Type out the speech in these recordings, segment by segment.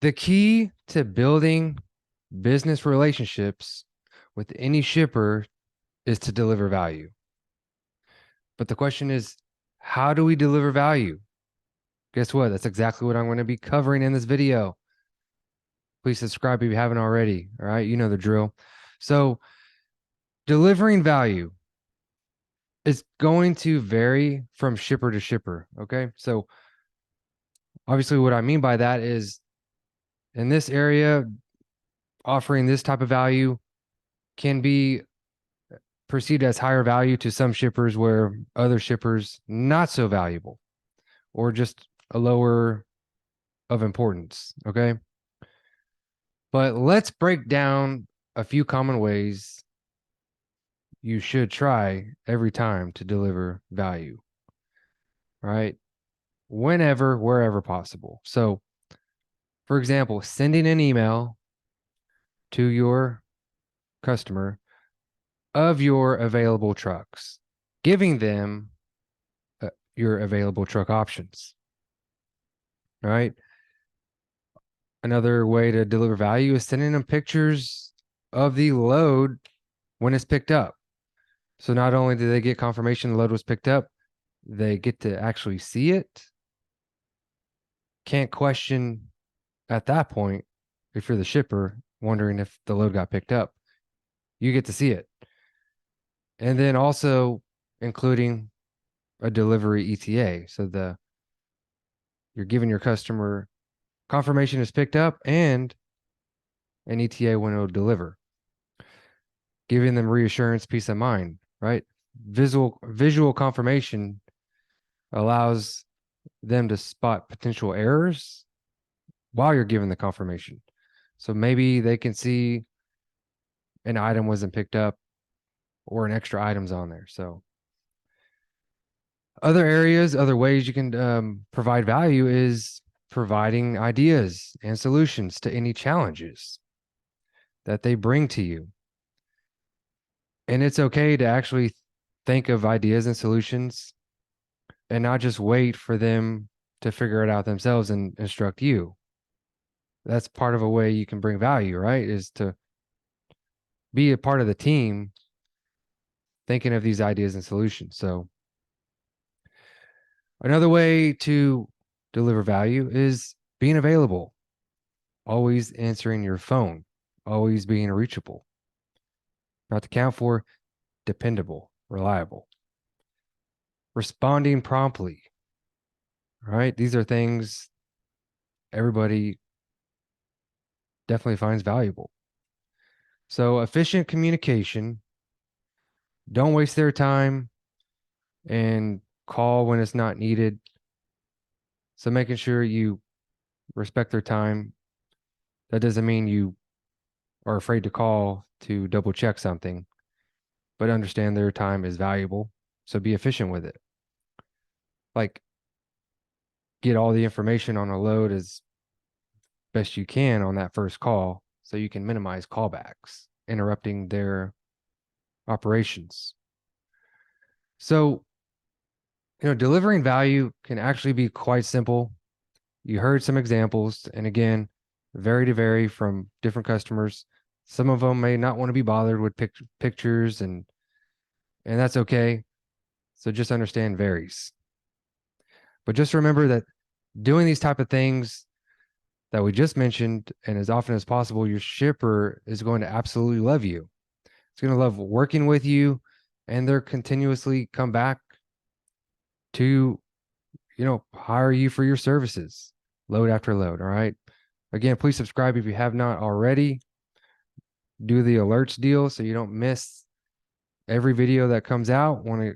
The key to building business relationships with any shipper is to deliver value. But the question is, how do we deliver value? Guess what? That's exactly what I'm going to be covering in this video. Please subscribe if you haven't already. All right. You know the drill. So delivering value is going to vary from shipper to shipper. Okay. So obviously what I mean by that is in this area, offering this type of value can be perceived as higher value to some shippers where other shippers not so valuable or just a lower of importance. Okay. But let's break down a few common ways you should try every time to deliver value, right? Whenever, wherever possible. So, for example, sending an email to your customer of your available trucks, giving them your available truck options, right? Another way to deliver value is sending them pictures of the load when it's picked up. So not only do they get confirmation the load was picked up, they get to actually see it. Can't question at that point if you're the shipper wondering if the load got picked up. You get to see it. And then also including a delivery ETA. So you're giving your customer confirmation is picked up and an ETA when it'll deliver. Giving them reassurance, peace of mind, right? Visual confirmation allows them to spot potential errors while you're giving the confirmation. So maybe they can see an item wasn't picked up or an extra item's on there. So other areas, other ways you can provide value is providing ideas and solutions to any challenges that they bring to you. And it's okay to actually think of ideas and solutions and not just wait for them to figure it out themselves and instruct you. That's part of a way you can bring value, right? Is to be a part of the team thinking of these ideas and solutions. So another way to deliver value is being available, always answering your phone, always being reachable. Not to count for dependable, reliable, responding promptly, right? These are things everybody definitely finds valuable. So efficient communication, don't waste their time and call when it's not needed. So making sure you respect their time. That doesn't mean you are afraid to call to double check something, but understand their time is valuable. So be efficient with it. Like get all the information on a load as best you can on that first call so you can minimize callbacks, interrupting their operations. So, delivering value can actually be quite simple. You heard some examples, and again, vary from different customers. Some of them may not want to be bothered with pictures, and that's okay. So just understand varies. But just remember that doing these type of things that we just mentioned, and as often as possible, your shipper is going to absolutely love you. It's going to love working with you, and they're continuously come back to, hire you for your services, load after load. All right. Again, please subscribe if you have not already. Do the alerts deal so you don't miss every video that comes out. Want to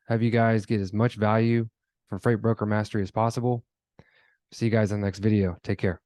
have you guys get as much value from Freight Broker Mastery as possible. See you guys in the next video. Take care.